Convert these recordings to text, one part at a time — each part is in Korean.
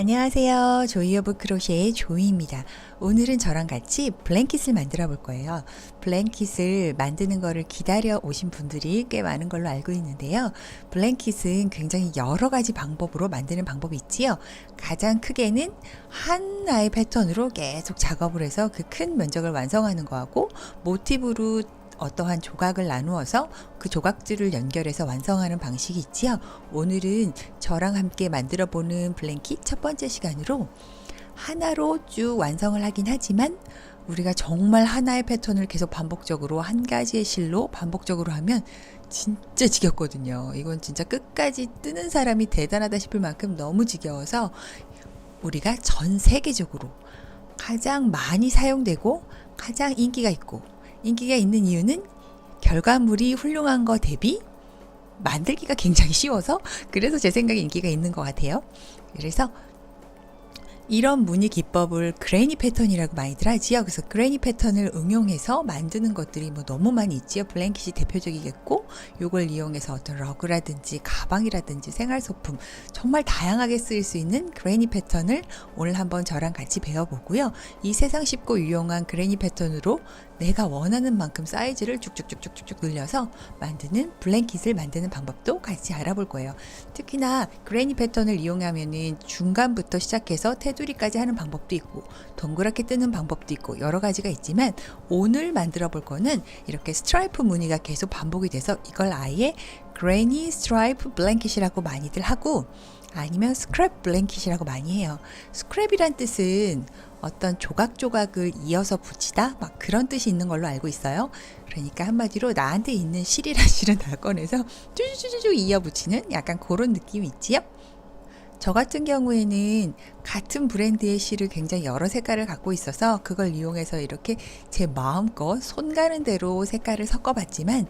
안녕하세요. 조이 오브 크로셰의 조이입니다. 오늘은 저랑 같이 블랭킷을 만들어 볼 거예요. 블랭킷을 만드는 거를 기다려 오신 분들이 꽤 많은 걸로 알고 있는데요. 블랭킷은 굉장히 여러 가지 방법으로 만드는 방법이 있지요. 가장 크게는 하나의 패턴으로 계속 작업을 해서 그 큰 면적을 완성하는 거하고, 모티브로 어떠한 조각을 나누어서 그 조각들을 연결해서 완성하는 방식이 있지요. 오늘은 저랑 함께 만들어 보는 블랭킷 첫 번째 시간으로 하나로 쭉 완성을 하긴 하지만, 우리가 정말 하나의 패턴을 계속 반복적으로 한 가지의 실로 반복적으로 하면 진짜 지겹거든요. 이건 진짜 끝까지 뜨는 사람이 대단하다 싶을 만큼 너무 지겨워서, 우리가 전 세계적으로 가장 많이 사용되고 가장 인기가 있는 이유는 결과물이 훌륭한 거 대비 만들기가 굉장히 쉬워서, 그래서 제 생각에 인기가 있는 것 같아요. 그래서 이런 무늬 기법을 그레니 패턴이라고 많이들 하지요. 그래서 그레니 패턴을 응용해서 만드는 것들이 너무 많이 있지요. 블랭킷이 대표적이겠고, 이걸 이용해서 어떤 러그라든지 가방이라든지 생활소품, 정말 다양하게 쓰일 수 있는 그레니 패턴을 오늘 한번 저랑 같이 배워보고요. 이 세상 쉽고 유용한 그레니 패턴으로 내가 원하는 만큼 사이즈를 쭉쭉쭉쭉쭉 늘려서 만드는 블랭킷을 만드는 방법도 같이 알아볼 거예요. 특히나 그레니 패턴을 이용하면은 중간부터 시작해서 테두리까지 하는 방법도 있고, 동그랗게 뜨는 방법도 있고, 여러 가지가 있지만, 오늘 만들어 볼 거는 이렇게 스트라이프 무늬가 계속 반복이 돼서 이걸 아예 그레니 스트라이프 블랭킷이라고 많이들 하고, 아니면 스크랩 블랭킷이라고 많이 해요. 스크랩이란 뜻은 어떤 조각조각을 이어서 붙이다, 막 그런 뜻이 있는 걸로 알고 있어요. 그러니까 한마디로 나한테 있는 실이란 실은 다 꺼내서 쭈쭈쭈쭈 이어 붙이는 약간 그런 느낌이 있지요. 저 같은 경우에는 같은 브랜드의 실을 굉장히 여러 색깔을 갖고 있어서 그걸 이용해서 이렇게 제 마음껏 손 가는 대로 색깔을 섞어봤지만,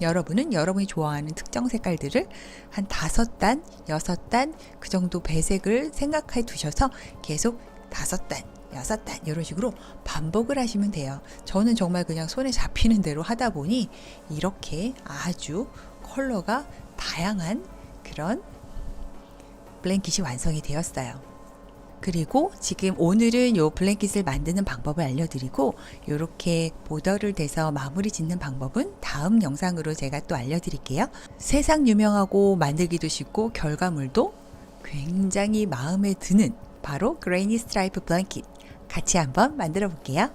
여러분은 여러분이 좋아하는 특정 색깔들을 한 5단, 6단 그 정도 배색을 생각해 두셔서 계속 5단, 6단 이런 식으로 반복을 하시면 돼요. 저는 정말 그냥 손에 잡히는 대로 하다 보니 이렇게 아주 컬러가 다양한 그런 블랭킷이 완성이 되었어요. 그리고 지금 오늘은 요 블랭킷을 만드는 방법을 알려드리고, 요렇게 보더를 대서 마무리 짓는 방법은 다음 영상으로 제가 또 알려드릴게요. 세상 유명하고 만들기도 쉽고 결과물도 굉장히 마음에 드는 바로 그레니 스트라이프 블랭킷, 같이 한번 만들어 볼게요.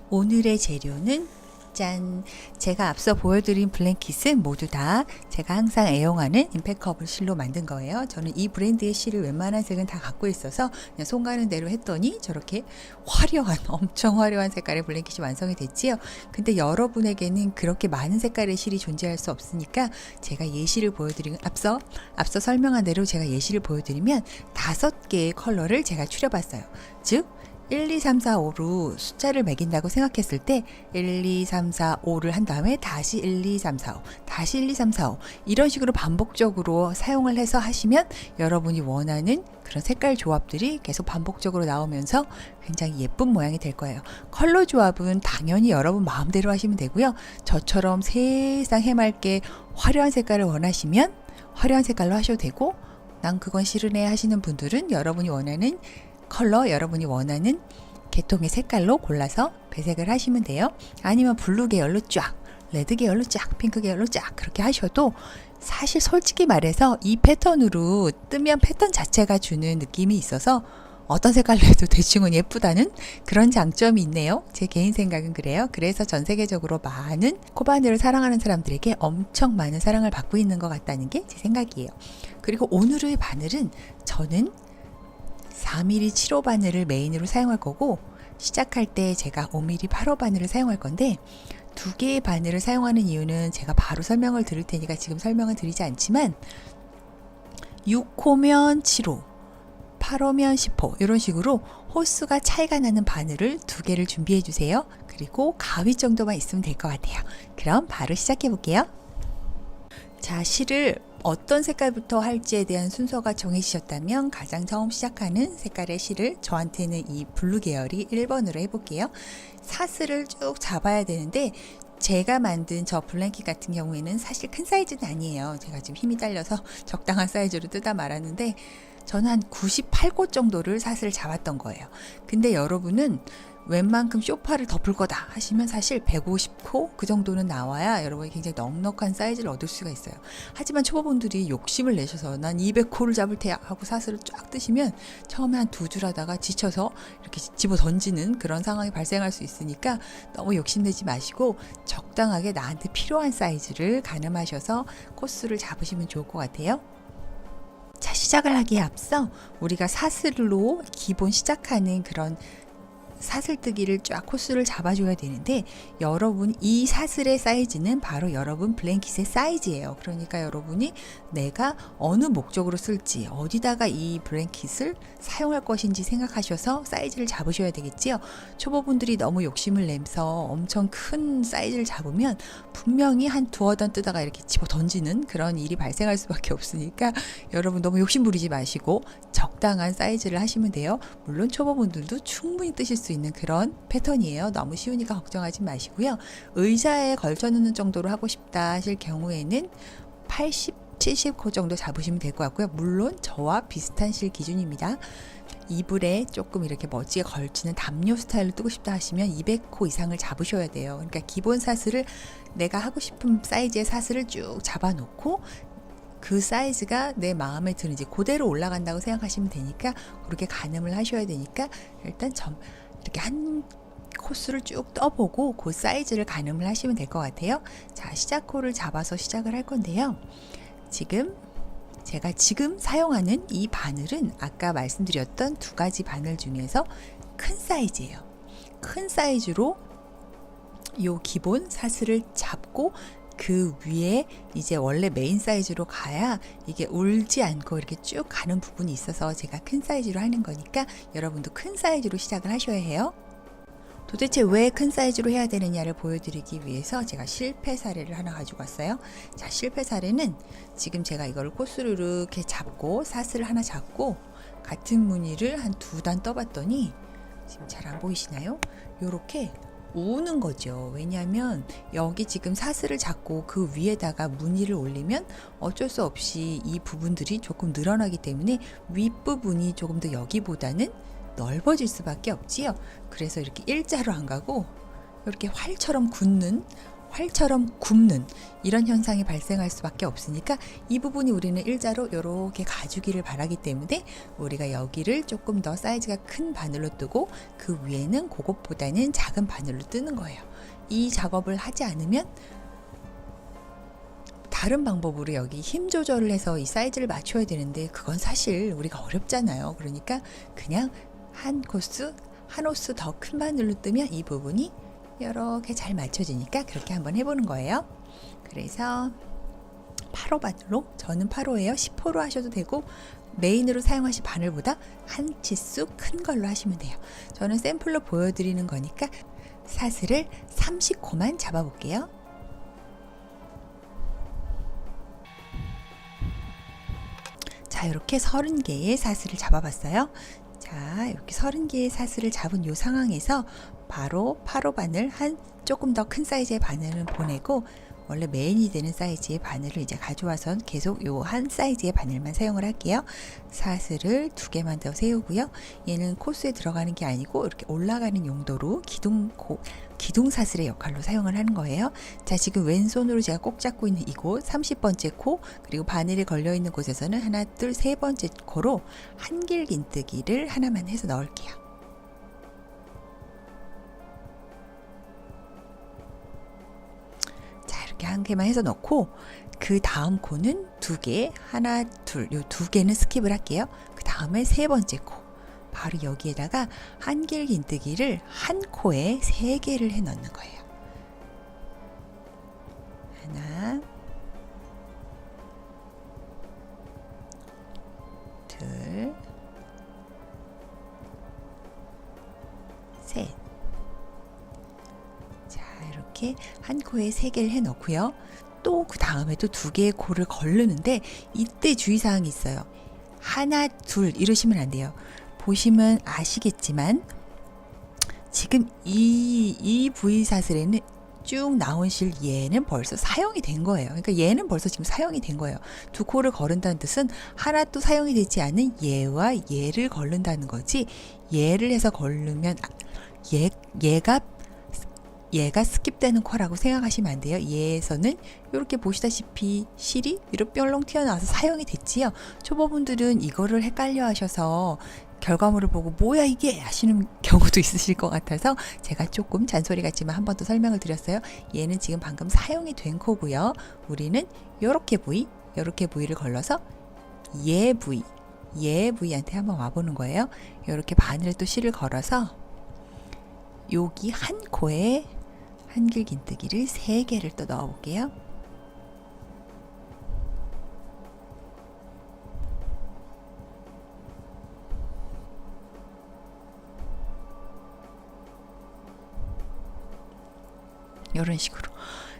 오늘의 재료는 짠! 제가 앞서 보여드린 블랭킷은 모두 다 제가 항상 애용하는 임팩커블 실로 만든 거예요. 저는 이 브랜드의 실을 웬만한 색은 다 갖고 있어서 그냥 손 가는 대로 했더니 저렇게 화려한, 엄청 화려한 색깔의 블랭킷이 완성이 됐지요. 근데 여러분에게는 그렇게 많은 색깔의 실이 존재할 수 없으니까 제가 예시를 보여드리면, 앞서 설명한 대로 제가 예시를 보여드리면 5개의 컬러를 제가 추려봤어요. 즉 1, 2, 3, 4, 5로 숫자를 매긴다고 생각했을 때 1, 2, 3, 4, 5를 한 다음에 다시 1, 2, 3, 4, 5, 다시 1, 2, 3, 4, 5 이런 식으로 반복적으로 사용을 해서 하시면 여러분이 원하는 그런 색깔 조합들이 계속 반복적으로 나오면서 굉장히 예쁜 모양이 될 거예요. 컬러 조합은 당연히 여러분 마음대로 하시면 되고요. 저처럼 세상 해맑게 화려한 색깔을 원하시면 화려한 색깔로 하셔도 되고, 난 그건 싫으네 하시는 분들은 여러분이 원하는 컬러, 여러분이 원하는 계통의 색깔로 골라서 배색을 하시면 돼요. 아니면 블루 계열로 쫙, 레드 계열로 쫙, 핑크 계열로 쫙 그렇게 하셔도, 사실 솔직히 말해서 이 패턴으로 뜨면 패턴 자체가 주는 느낌이 있어서 어떤 색깔로 해도 대충은 예쁘다는 그런 장점이 있네요. 제 개인 생각은 그래요. 그래서 전 세계적으로 많은 코바늘을 사랑하는 사람들에게 엄청 많은 사랑을 받고 있는 것 같다는 게 제 생각이에요. 그리고 오늘의 바늘은 저는 4mm 7호 바늘을 메인으로 사용할 거고, 시작할 때 제가 5mm 8호 바늘을 사용할 건데, 2개의 바늘을 사용하는 이유는 제가 바로 설명을 드릴 테니까 지금 설명을 드리지 않지만, 6호면 7호, 8호면 10호 이런 식으로 호수가 차이가 나는 바늘을 2개를 준비해 주세요. 그리고 가위 정도만 있으면 될 것 같아요. 그럼 바로 시작해 볼게요. 자, 실을 어떤 색깔부터 할지에 대한 순서가 정해지셨다면 가장 처음 시작하는 색깔의 실을, 저한테는 이 블루 계열이 1번으로 해볼게요. 사슬을 쭉 잡아야 되는데, 제가 만든 저 블랭킷 같은 경우에는 사실 큰 사이즈는 아니에요. 제가 지금 힘이 딸려서 적당한 사이즈로 뜨다 말았는데, 저는 한 98코 정도를 사슬을 잡았던 거예요. 근데 여러분은 웬만큼 쇼파를 덮을 거다 하시면 사실 150코 그 정도는 나와야 여러분이 굉장히 넉넉한 사이즈를 얻을 수가 있어요. 하지만 초보분들이 욕심을 내셔서 난 200코를 잡을 테야 하고 사슬을 쫙 뜨시면 처음에 한 두 줄 하다가 지쳐서 이렇게 집어 던지는 그런 상황이 발생할 수 있으니까 너무 욕심내지 마시고 적당하게 나한테 필요한 사이즈를 가늠하셔서 코스를 잡으시면 좋을 것 같아요. 자, 시작을 하기에 앞서 우리가 사슬로 기본 시작하는 그런 사슬뜨기를 쫙 코스를 잡아줘야 되는데, 여러분 이 사슬의 사이즈는 바로 여러분 블랭킷의 사이즈예요. 그러니까 여러분이 내가 어느 목적으로 쓸지, 어디다가 이 블랭킷을 사용할 것인지 생각하셔서 사이즈를 잡으셔야 되겠지요. 초보분들이 너무 욕심을 내서 엄청 큰 사이즈를 잡으면 분명히 한 두어 단 뜨다가 이렇게 집어 던지는 그런 일이 발생할 수밖에 없으니까 여러분 너무 욕심 부리지 마시고 적당한 사이즈를 하시면 돼요. 물론 초보분들도 충분히 뜨실 수 있는 그런 패턴이에요. 너무 쉬우니까 걱정하지 마시고요. 의자에 걸쳐 놓는 정도로 하고 싶다 하실 경우에는 80, 70코 정도 잡으시면 될 것 같고요. 물론 저와 비슷한 실 기준입니다. 이불에 조금 이렇게 멋지게 걸치는 담요 스타일로 뜨고 싶다 하시면 200코 이상을 잡으셔야 돼요. 그러니까 기본 사슬을 내가 하고 싶은 사이즈의 사슬을 쭉 잡아놓고 그 사이즈가 내 마음에 드는지 그대로 올라간다고 생각하시면 되니까 그렇게 가늠을 하셔야 되니까 일단 이렇게 한 코스를 쭉 떠보고 그 사이즈를 가늠을 하시면 될 것 같아요. 자, 시작코를 잡아서 시작을 할 건데요. 제가 지금 사용하는 이 바늘은 아까 말씀드렸던 두 가지 바늘 중에서 큰 사이즈예요. 큰 사이즈로 요 기본 사슬을 잡고 그 위에 이제 원래 메인 사이즈로 가야 이게 울지 않고 이렇게 쭉 가는 부분이 있어서 제가 큰 사이즈로 하는 거니까 여러분도 큰 사이즈로 시작을 하셔야 해요. 도대체 왜 큰 사이즈로 해야 되느냐를 보여드리기 위해서 제가 실패 사례를 하나 가지고 왔어요. 자, 실패 사례는 지금 제가 이걸 코스로 이렇게 잡고 사슬을 하나 잡고 같은 무늬를 한 두 단 떠봤더니 지금 잘 안 보이시나요? 요렇게 우는 거죠. 왜냐하면 여기 지금 사슬을 잡고 그 위에다가 무늬를 올리면 어쩔 수 없이 이 부분들이 조금 늘어나기 때문에 윗부분이 조금 더 여기보다는 넓어질 수밖에 없지요. 그래서 이렇게 일자로 안 가고 이렇게 활처럼 굽는 이런 현상이 발생할 수밖에 없으니까 이 부분이 우리는 일자로 이렇게 가주기를 바라기 때문에 우리가 여기를 조금 더 사이즈가 큰 바늘로 뜨고 그 위에는 그것보다는 작은 바늘로 뜨는 거예요. 이 작업을 하지 않으면 다른 방법으로 여기 힘 조절을 해서 이 사이즈를 맞춰야 되는데 그건 사실 우리가 어렵잖아요. 그러니까 그냥 한 호스 더 큰 바늘로 뜨면 이 부분이 이렇게 잘 맞춰지니까 그렇게 한번 해보는 거예요. 그래서 8호 바늘로, 저는 8호예요. 10호로 하셔도 되고 메인으로 사용하실 바늘보다 한 치수 큰 걸로 하시면 돼요. 저는 샘플로 보여드리는 거니까 사슬을 30코만 잡아볼게요. 자, 이렇게 30개의 사슬을 잡아봤어요. 자, 이렇게 30개의 사슬을 잡은 이 상황에서 바로 8호 바늘 한 조금 더 큰 사이즈의 바늘은 보내고 원래 메인이 되는 사이즈의 바늘을 이제 가져와서 계속 요 한 사이즈의 바늘만 사용을 할게요. 사슬을 2개만 더 세우고요. 얘는 코스에 들어가는 게 아니고 이렇게 올라가는 용도로 기둥 사슬의 역할로 사용을 하는 거예요. 자, 지금 왼손으로 제가 꼭 잡고 있는 이곳 30번째 코, 그리고 바늘이 걸려 있는 곳에서는 하나, 둘, 세 번째 코로 한길긴뜨기를 하나만 해서 넣을게요. 한 개만 해서 넣고 그 다음 코는 2개, 하나, 둘, 요 2개는 스킵을 할게요. 그 다음에 세 번째 코, 바로 여기에다가 한길긴뜨기를 한 코에 3개를 해 넣는 거예요. 하나, 둘, 셋. 이렇게 한 코에 3개를 해 넣고요. 또 그 다음에도 2개의 코를 걸르는데 이때 주의사항이 있어요. 하나, 둘 이러시면 안 돼요. 보시면 아시겠지만 지금 이 부위 사슬에는 쭉 나온 실 얘는 벌써 사용이 된 거예요. 그러니까 얘는 벌써 지금 사용이 된 거예요. 두 코를 거른다는 뜻은 하나도 사용이 되지 않은 얘와 얘를 거른다는 거지. 얘를 해서 거르면 얘가 스킵되는 코라고 생각하시면 안 돼요. 얘에서는 이렇게 보시다시피 실이 위로 뿅롱 튀어나와서 사용이 됐지요. 초보분들은 이거를 헷갈려 하셔서 결과물을 보고 뭐야 이게 하시는 경우도 있으실 것 같아서 제가 조금 잔소리 같지만 한 번 더 설명을 드렸어요. 얘는 지금 방금 사용이 된 코고요. 우리는 요렇게 부위를 걸러서 얘 부위한테 한번 와보는 거예요. 요렇게 바늘에 또 실을 걸어서 여기 한 코에 한길긴뜨기를 3개를 또 넣어 볼게요. 이런 식으로.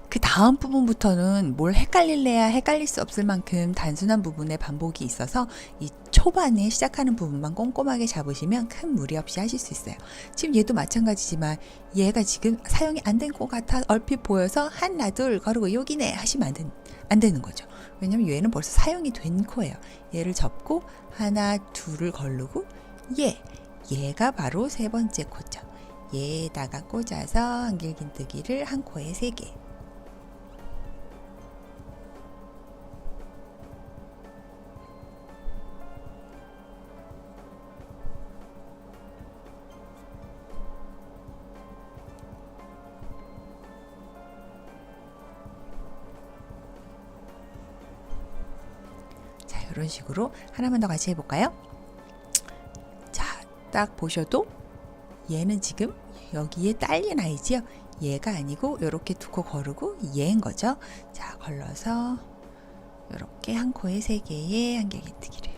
그 다음 부분부터는 뭘 헷갈릴래야 헷갈릴 수 없을 만큼 단순한 부분의 반복이 있어서 이 초반에 시작하는 부분만 꼼꼼하게 잡으시면 큰 무리 없이 하실 수 있어요. 지금 얘도 마찬가지지만 얘가 지금 사용이 안 된 것 같아 얼핏 보여서 하나 둘 거르고 여기네 하시면 안 되는 거죠. 왜냐면 얘는 벌써 사용이 된 코예요. 얘를 접고 하나 둘을 거르고 얘가 바로 3번째 코죠. 얘에다가 꽂아서 한길긴뜨기를 한 코에 3개. 자, 이런 식으로 하나만 더 같이 해볼까요? 자, 딱 보셔도 얘는 지금 여기에 딸린 아이지요. 얘가 아니고 이렇게 두 코 거르고 얘인 거죠. 자, 걸러서 이렇게 한 코에 3개의 한길긴뜨기를.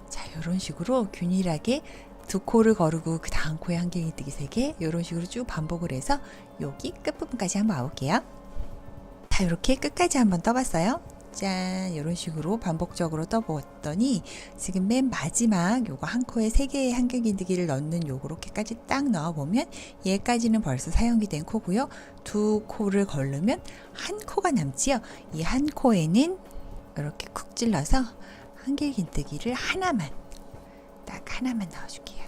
자, 이런 식으로 균일하게 두 코를 거르고 그 다음 코에 한길긴뜨기 3개 이런 식으로 쭉 반복을 해서 여기 끝부분까지 한번 와볼게요. 자, 이렇게 끝까지 한번 떠봤어요. 짠, 이런 식으로 반복적으로 떠보았더니 지금 맨 마지막 요거 한 코에 3개의 한길긴뜨기를 넣는 요렇게까지 딱 넣어보면 얘까지는 벌써 사용이 된 코고요. 두 코를 거르면 한 코가 남지요. 이 한 코에는 이렇게 쿡 찔러서 한길긴뜨기를 딱 하나만 넣어줄게요.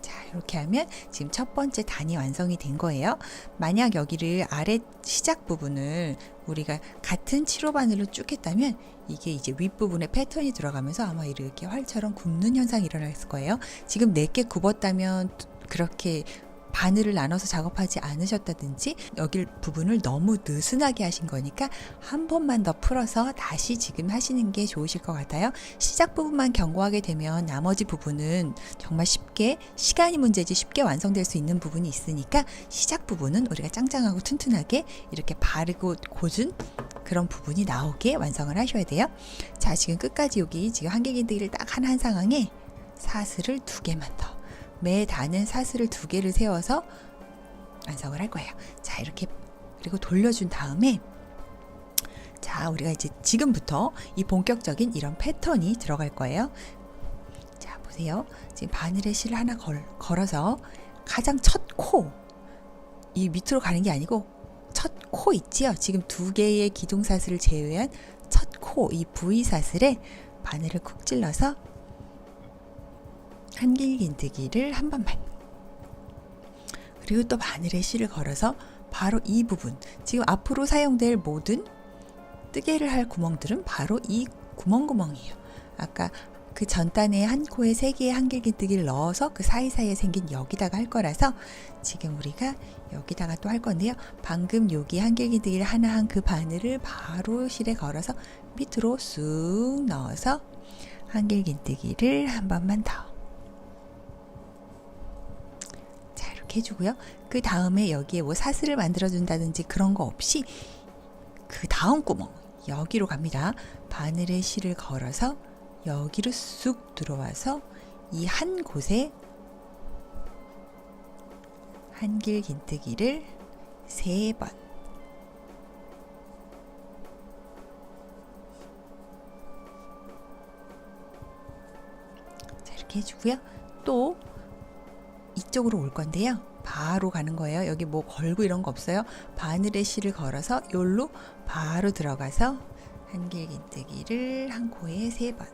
자, 이렇게 하면 지금 첫 번째 단이 완성이 된 거예요. 만약 여기를 아래 시작 부분을 우리가 같은 7호 바늘로 쭉 했다면 이게 이제 윗부분에 패턴이 들어가면서 아마 이렇게 활처럼 굽는 현상이 일어났을 거예요. 지금 4개 굽었다면 그렇게 바늘을 나눠서 작업하지 않으셨다든지 여기 부분을 너무 느슨하게 하신 거니까 한 번만 더 풀어서 다시 지금 하시는 게 좋으실 것 같아요. 시작 부분만 경고하게 되면 나머지 부분은 정말 쉽게, 시간이 문제지 쉽게 완성될 수 있는 부분이 있으니까 시작 부분은 우리가 짱짱하고 튼튼하게 이렇게 바르고 고준 그런 부분이 나오게 완성을 하셔야 돼요. 자, 지금 끝까지 여기 지금 한길긴뜨기를 딱 한 상황에 사슬을 2개만 더, 매 단은 사슬을 2개를 세워서 완성을 할 거예요. 자, 이렇게 그리고 돌려준 다음에 자, 우리가 이제 지금부터 이 본격적인 이런 패턴이 들어갈 거예요. 자, 보세요. 지금 바늘에 실을 하나 걸어서 가장 첫 코, 이 밑으로 가는 게 아니고 첫 코 있지요. 지금 2개의 기둥사슬을 제외한 첫 코, 이 V사슬에 바늘을 쿡 찔러서 한길긴뜨기를 한 번만, 그리고 또 바늘에 실을 걸어서 바로 이 부분, 지금 앞으로 사용될 모든 뜨개를 할 구멍들은 바로 이 구멍이에요. 아까 그 전단에 한 코에 3개의 한길긴뜨기를 넣어서 그 사이사이에 생긴 여기다가 할 거라서 지금 우리가 여기다가 또 할 건데요. 방금 여기 한길긴뜨기를 하나 한 그 바늘을 바로 실에 걸어서 밑으로 쑥 넣어서 한길긴뜨기를 한 번만 더 해주고요. 그 다음에 여기에 뭐 사슬을 만들어 준다든지 그런 거 없이 그 다음 구멍 여기로 갑니다. 바늘에 실을 걸어서 여기로 쑥 들어와서 이 한 곳에 한길긴뜨기를 3번. 자, 이렇게 해주고요. 또 이쪽으로 올 건데요. 바로 가는 거예요. 여기 뭐 걸고 이런 거 없어요. 바늘에 실을 걸어서 요로 바로 들어가서 한길긴뜨기를 한 코에 3번.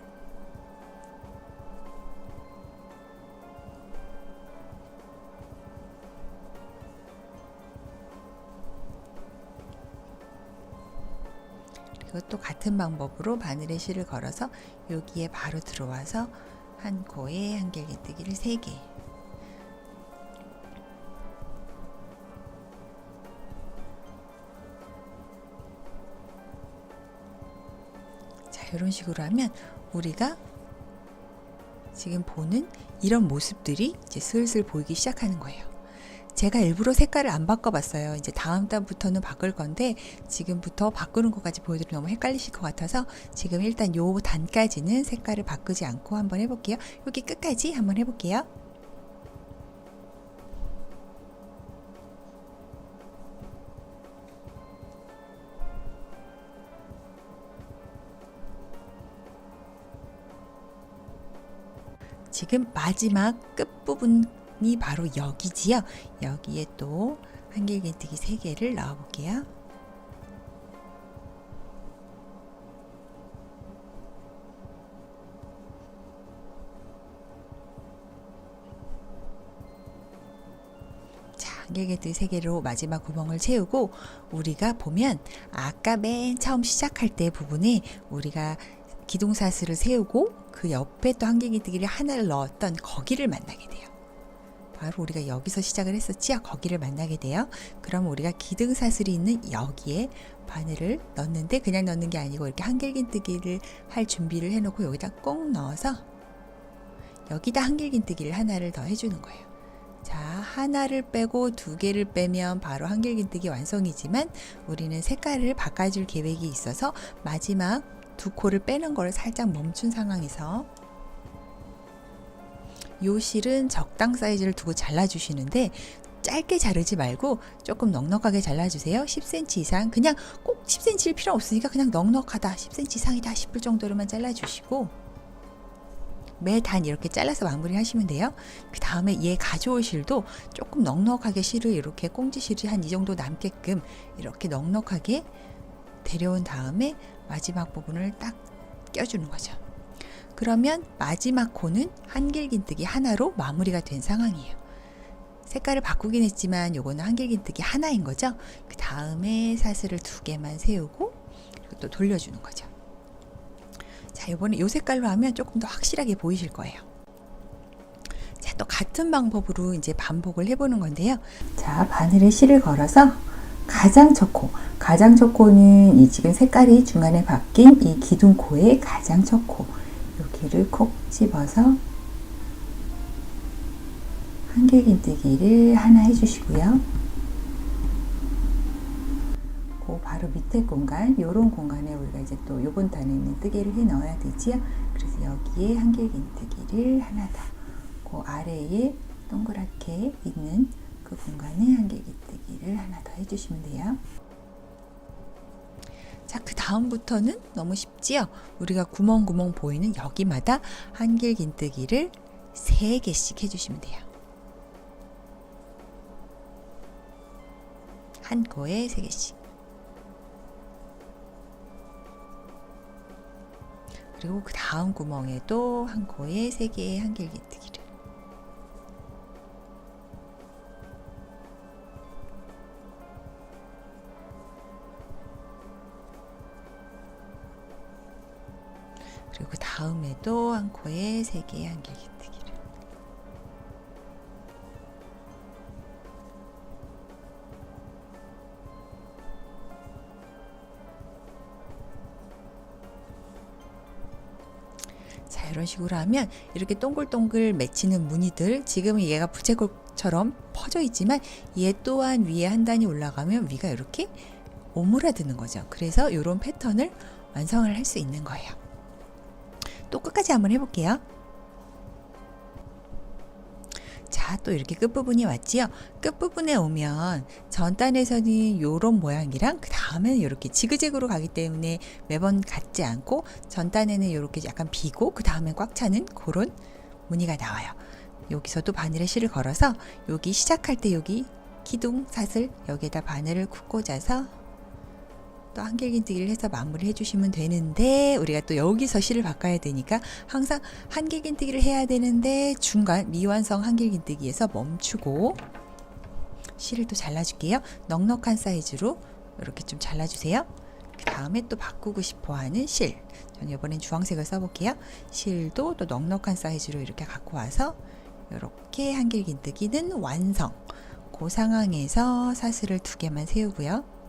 그리고 또 같은 방법으로 바늘에 실을 걸어서 여기에 바로 들어와서 한 코에 한길긴뜨기를 3개. 자, 이런 식으로 하면 우리가 지금 보는 이런 모습들이 이제 슬슬 보이기 시작하는 거예요. 제가 일부러 색깔을 안 바꿔봤어요. 이제 다음 달부터는 바꿀 건데 지금부터 바꾸는 것까지 보여드리면 너무 헷갈리실 것 같아서 지금 일단 요 단까지는 색깔을 바꾸지 않고 한번 해볼게요. 여기 끝까지 한번 해볼게요. 지금 마지막 끝부분이 바로 여기지요. 여기에 또 한길긴뜨기 3개를 넣어 볼게요. 자, 한길긴뜨기 3개로 마지막 구멍을 채우고 우리가 보면 아까 맨 처음 시작할 때 부분에 우리가 기둥사슬을 세우고 그 옆에 또 한길긴뜨기를 하나를 넣었던 거기를 만나게 돼요. 바로 우리가 여기서 시작을 했었지요. 거기를 만나게 돼요. 그럼 우리가 기둥사슬이 있는 여기에 바늘을 넣는데 그냥 넣는 게 아니고 이렇게 한길긴뜨기를 할 준비를 해놓고 여기다 꼭 넣어서 여기다 한길긴뜨기를 하나를 더 해주는 거예요. 자, 하나를 빼고 2개를 빼면 바로 한길긴뜨기 완성이지만 우리는 색깔을 바꿔줄 계획이 있어서 마지막 2코를 빼는 걸 살짝 멈춘 상황에서 요 실은 적당 사이즈를 두고 잘라주시는데 짧게 자르지 말고 조금 넉넉하게 잘라주세요. 10cm 이상, 그냥 꼭 10cm일 필요 없으니까 그냥 넉넉하다 10cm 이상이다 싶을 정도로만 잘라주시고 매 단 이렇게 잘라서 마무리 하시면 돼요. 그 다음에 얘 가져올 실도 조금 넉넉하게 실을 이렇게 꽁지 실이 한 이 정도 남게끔 이렇게 넉넉하게 데려온 다음에 마지막 부분을 딱 껴주는 거죠. 그러면 마지막 코는 한길긴뜨기 하나로 마무리가 된 상황이에요. 색깔을 바꾸긴 했지만 요거는 한길긴뜨기 하나인 거죠. 그 다음에 사슬을 2개만 세우고 그리고 또 돌려주는 거죠. 자, 이번에 요 색깔로 하면 조금 더 확실하게 보이실 거예요. 자, 또 같은 방법으로 이제 반복을 해보는 건데요. 자, 바늘에 실을 걸어서 가장 첫 코는 이 지금 색깔이 중간에 바뀐 이 기둥코의 가장 첫 코, 여기를 콕 집어서 한길긴뜨기를 하나 해주시고요. 그 바로 밑에 공간, 요런 공간에 우리가 이제 또 요번 단에 있는 뜨개를 해 넣어야 되지요. 그래서 여기에 한길긴뜨기를 하나 더, 그 아래에 동그랗게 있는 그 공간에 한길긴뜨기를 하나 더 해주시면 돼요. 자, 그 다음부터는 너무 쉽지요? 우리가 구멍구멍 보이는 여기마다 한길긴뜨기를 3개씩 해주시면 돼요. 한 코에 3개씩. 그리고 그 다음 구멍에도 한 코에 3개의 한길긴뜨기를. 그리고 그 다음에도 한 코에 3개의 한길긴뜨기를. 자, 이런 식으로 하면 이렇게 동글동글 맺히는 무늬들, 지금은 얘가 부채꼴처럼 퍼져 있지만 얘 또한 위에 한 단이 올라가면 위가 이렇게 오므라드는 거죠. 그래서 이런 패턴을 완성을 할 수 있는 거예요. 또 끝까지 한번 해볼게요. 자, 자, 또 이렇게 끝부분이 왔지요. 끝부분에 오면 전단에서는 요런 모양이랑 그 다음에는 이렇게 지그재그로 가기 때문에 매번 같지 않고 전단에는 이렇게 약간 비고 그 다음에 꽉 차는 그런 무늬가 나와요. 여기서도 바늘에 실을 걸어서 여기 시작할 때 여기 기둥 사슬 여기에다 바늘을 쿡 꽂아서 또 한길긴뜨기를 해서 마무리 해주시면 되는데, 우리가 또 여기서 실을 바꿔야 되니까 항상 한길긴뜨기를 해야 되는데 중간 미완성 한길긴뜨기에서 멈추고 실을 또 잘라줄게요. 넉넉한 사이즈로 이렇게 좀 잘라주세요. 그 다음에 또 바꾸고 싶어하는 실, 저는 이번엔 주황색을 써볼게요. 실도 또 넉넉한 사이즈로 이렇게 갖고 와서 이렇게 한길긴뜨기는 완성. 그 상황에서 사슬을 2개만 세우고요.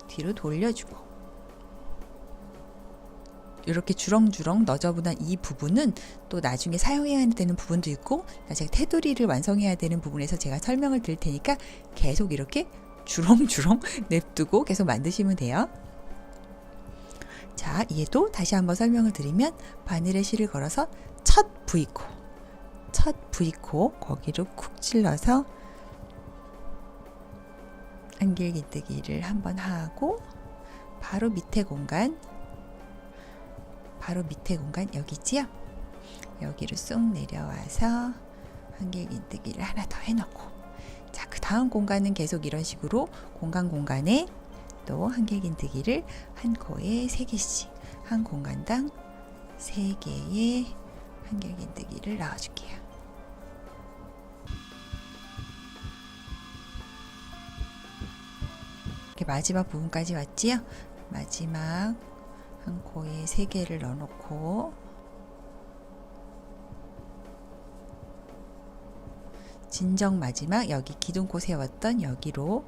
뒤로 돌려주고, 이렇게 주렁주렁 너저분한 이 부분은 또 나중에 사용해야 되는 부분도 있고, 제가 테두리를 완성해야 되는 부분에서 제가 설명을 드릴 테니까 계속 이렇게 주렁주렁 냅두고 계속 만드시면 돼요. 자, 얘도 다시 한번 설명을 드리면 바늘에 실을 걸어서 첫 V코 거기로 쿡 찔러서 한길긴뜨기를 한번 하고, 바로 밑에 공간 여기 있지요? 여기로 쏙 내려와서 한길긴뜨기를 하나 더 해놓고, 자, 그 다음 공간은 계속 이런 식으로 공간에 또 한길긴뜨기를 한 코에 3개씩, 한 공간당 3개의 한길긴뜨기를 넣어줄게요. 마지막 부분까지 왔지요? 마지막 한 코에 3개를 넣어놓고, 진정 마지막 여기 기둥코 세웠던 여기로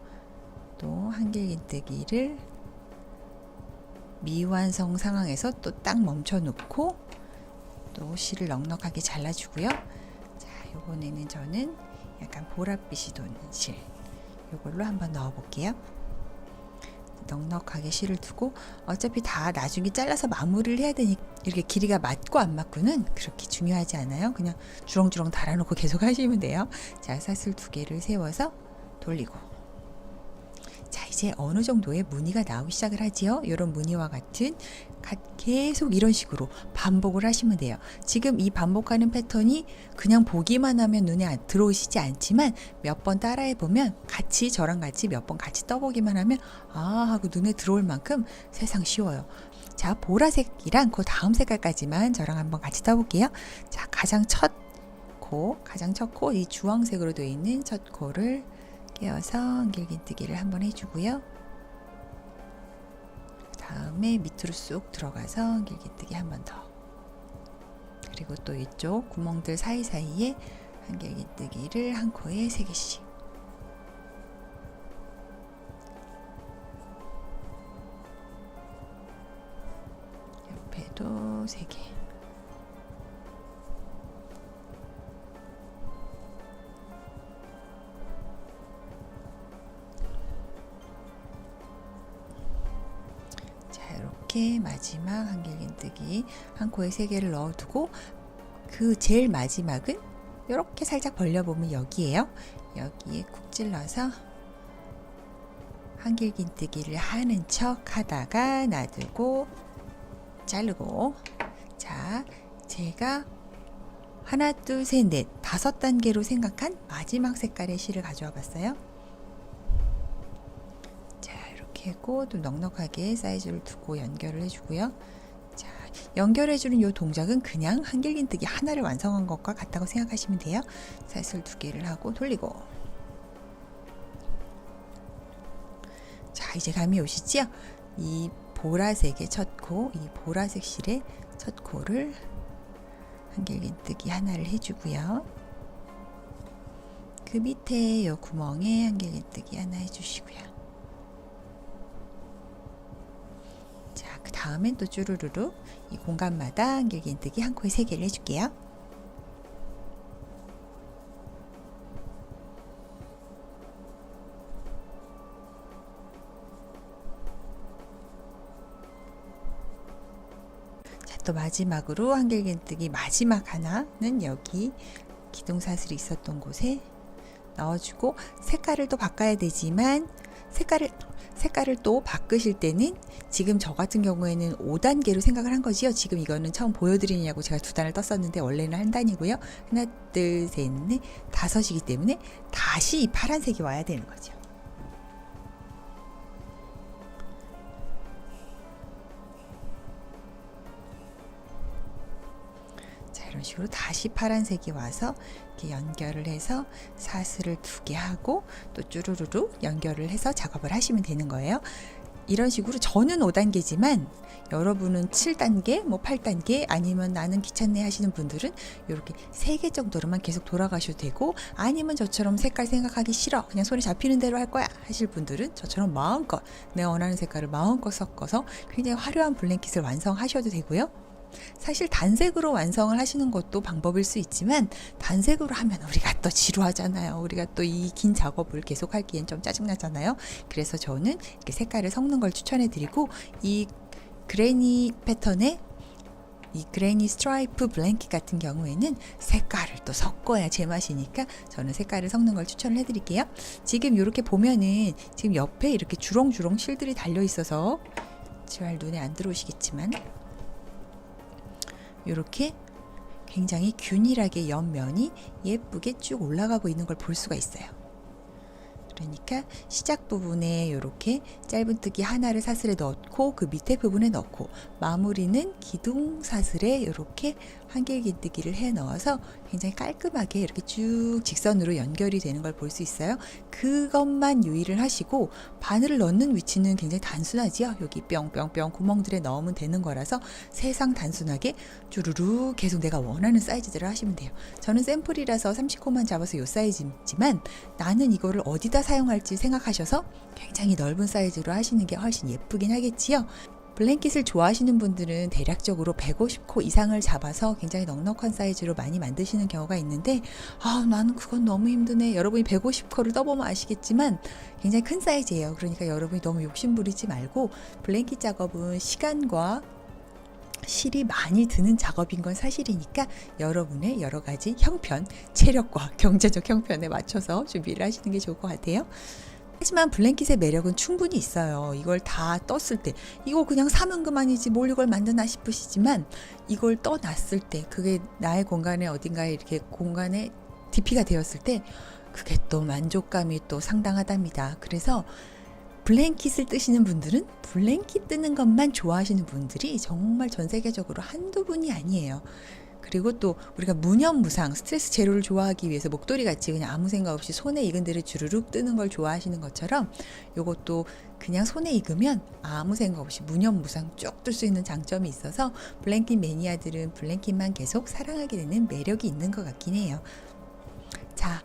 또 한길긴뜨기를 미완성 상황에서 또 딱 멈춰 놓고 또 실을 넉넉하게 잘라주고요. 자, 이번에는 저는 약간 보랏빛이 도는 실, 이걸로 한번 넣어 볼게요. 넉넉하게 실을 두고, 어차피 다 나중에 잘라서 마무리를 해야 되니 이렇게 길이가 맞고 안 맞고는 그렇게 중요하지 않아요. 그냥 주렁주렁 달아놓고 계속 하시면 돼요. 자, 사슬 2개를 세워서 돌리고, 자, 이제 어느 정도의 무늬가 나오기 시작을 하지요. 이런 무늬와 같은 계속 이런 식으로 반복을 하시면 돼요. 지금 이 반복하는 패턴이 그냥 보기만 하면 눈에 들어오시지 않지만 몇 번 따라해 보면, 같이 저랑 같이 몇 번 같이 떠보기만 하면 아 하고 눈에 들어올 만큼 세상 쉬워요. 자, 보라색이랑 그 다음 색깔까지만 저랑 한번 같이 떠볼게요. 자, 가장 첫 코 이 주황색으로 되어 있는 첫 코를 끼워서 한길긴뜨기를 한번 해주고요. 다음에 밑으로 쑥 들어가서 한길긴뜨기 한 번 더, 그리고 또 이쪽 구멍들 사이사이에 한길긴뜨기를 한 코에 3개씩, 옆에도 3개. 마지막 한길긴뜨기 한 코에 3개를 넣어두고, 그 제일 마지막은 이렇게 살짝 벌려보면 여기에요. 여기에 쿡 찔러서 한길긴뜨기를 하는 척 하다가 놔두고 자르고, 자, 제가 하나, 둘, 셋, 넷, 5단계로 생각한 마지막 색깔의 실을 가져와 봤어요. 하고 또 넉넉하게 사이즈를 두고 연결을 해주고요. 자, 연결해주는 이 동작은 그냥 한길긴뜨기 하나를 완성한 것과 같다고 생각하시면 돼요. 사슬 2개를 하고 돌리고, 자, 이제 감이 오시죠? 이 보라색의 첫 코, 이 보라색 실의 첫 코를 한길긴뜨기 하나를 해주고요. 그 밑에 이 구멍에 한길긴뜨기 하나 해주시고요. 그 다음엔 또 쭈루루루 이 공간마다 한길긴뜨기 한 코에 3개를 해줄게요. 자, 또 마지막으로 한길긴뜨기 마지막 하나는 여기 기둥 사슬이 있었던 곳에 넣어주고 색깔을 또 바꿔야 되지만 색깔을 또 바꾸실 때는 지금 저 같은 경우에는 5단계로 생각을 한 거지요. 지금 이거는 처음 보여드리냐고 제가 2단을 떴었는데 원래는 한 단이고요. 하나, 둘, 셋, 넷, 5이기 때문에 다시 이 파란색이 와야 되는 거죠. 이런 식으로 다시 파란색이 와서 이렇게 연결을 해서 사슬을 2개 하고 또 쭈루루루 연결을 해서 작업을 하시면 되는 거예요. 이런 식으로 저는 5단계지만 여러분은 7단계, 뭐 8단계 아니면 나는 귀찮네 하시는 분들은 이렇게 3개 정도로만 계속 돌아가셔도 되고, 아니면 저처럼 색깔 생각하기 싫어 그냥 손에 잡히는 대로 할 거야 하실 분들은 저처럼 마음껏 내가 원하는 색깔을 마음껏 섞어서 굉장히 화려한 블랭킷을 완성하셔도 되고요. 사실 단색으로 완성을 하시는 것도 방법일 수 있지만 단색으로 하면 우리가 또 지루하잖아요. 우리가 또 이 긴 작업을 계속 하기엔 좀 짜증나잖아요. 그래서 저는 이렇게 색깔을 섞는 걸 추천해 드리고, 이 그레니 패턴의 이 그레니 스트라이프 블랭킷 같은 경우에는 색깔을 또 섞어야 제맛이니까 저는 색깔을 섞는 걸 추천을 해드릴게요. 지금 이렇게 보면은 지금 옆에 이렇게 주렁주렁 실들이 달려 있어서 잘 눈에 안 들어오시겠지만 이렇게 굉장히 균일하게 옆면이 예쁘게 쭉 올라가고 있는 걸 볼 수가 있어요. 그러니까 시작 부분에 이렇게 짧은뜨기 하나를 사슬에 넣고 그 밑에 부분에 넣고, 마무리는 기둥 사슬에 이렇게 한길긴뜨기를 해 넣어서 굉장히 깔끔하게 이렇게 쭉 직선으로 연결이 되는 걸 볼 수 있어요. 그것만 유의를 하시고, 바늘을 넣는 위치는 굉장히 단순하지요. 여기 뿅뿅뿅 구멍들에 넣으면 되는 거라서 세상 단순하게 쭈루루 계속 내가 원하는 사이즈대로 하시면 돼요. 저는 샘플이라서 30코만 잡아서 이 사이즈지만 나는 이거를 어디다 사용할지 생각하셔서 굉장히 넓은 사이즈로 하시는 게 훨씬 예쁘긴 하겠지요. 블랭킷을 좋아하시는 분들은 대략적으로 150코 이상을 잡아서 굉장히 넉넉한 사이즈로 많이 만드시는 경우가 있는데, 나는 그건 너무 힘드네. 여러분이 150코를 떠보면 아시겠지만 굉장히 큰 사이즈예요. 그러니까 여러분이 너무 욕심부리지 말고, 블랭킷 작업은 시간과 실이 많이 드는 작업인 건 사실이니까 여러분의 여러 가지 형편, 체력과 경제적 형편에 맞춰서 준비를 하시는 게 좋을 것 같아요. 하지만 블랭킷의 매력은 충분히 있어요. 이걸 다 떴을 때 이거 그냥 사면 그만이지 뭘 이걸 만드나 싶으시지만, 이걸 떠놨을 때 그게 나의 공간에 어딘가에 이렇게 공간에 DP가 되었을 때 그게 또 만족감이 또 상당하답니다. 그래서 블랭킷을 뜨시는 분들은 블랭킷 뜨는 것만 좋아하시는 분들이 정말 전 세계적으로 한두 분이 아니에요. 그리고 또 우리가 무념무상 스트레스 제로를 좋아하기 위해서 목도리 같이 그냥 아무 생각 없이 손에 익은 대로 주르륵 뜨는 걸 좋아하시는 것처럼, 요것도 그냥 손에 익으면 아무 생각 없이 무념무상 쭉 뜰 수 있는 장점이 있어서 블랭킷 매니아들은 블랭킷만 계속 사랑하게 되는 매력이 있는 것 같긴 해요. 자,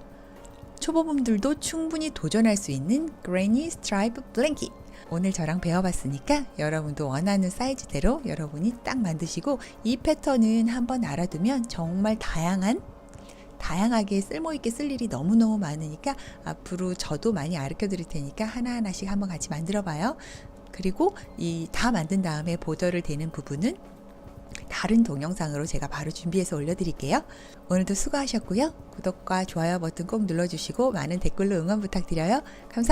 초보분들도 충분히 도전할 수 있는 그레니 스트라이프 블랭킷, 오늘 저랑 배워봤으니까 여러분도 원하는 사이즈대로 여러분이 딱 만드시고, 이 패턴은 한번 알아두면 정말 다양하게 쓸모있게 쓸 일이 너무너무 많으니까 앞으로 저도 많이 가르쳐 드릴 테니까 하나하나씩 한번 같이 만들어 봐요. 그리고 이 다 만든 다음에 보더를 대는 부분은 다른 동영상으로 제가 바로 준비해서 올려드릴게요. 오늘도 수고하셨고요. 구독과 좋아요 버튼 꼭 눌러주시고 많은 댓글로 응원 부탁드려요. 감사합니다.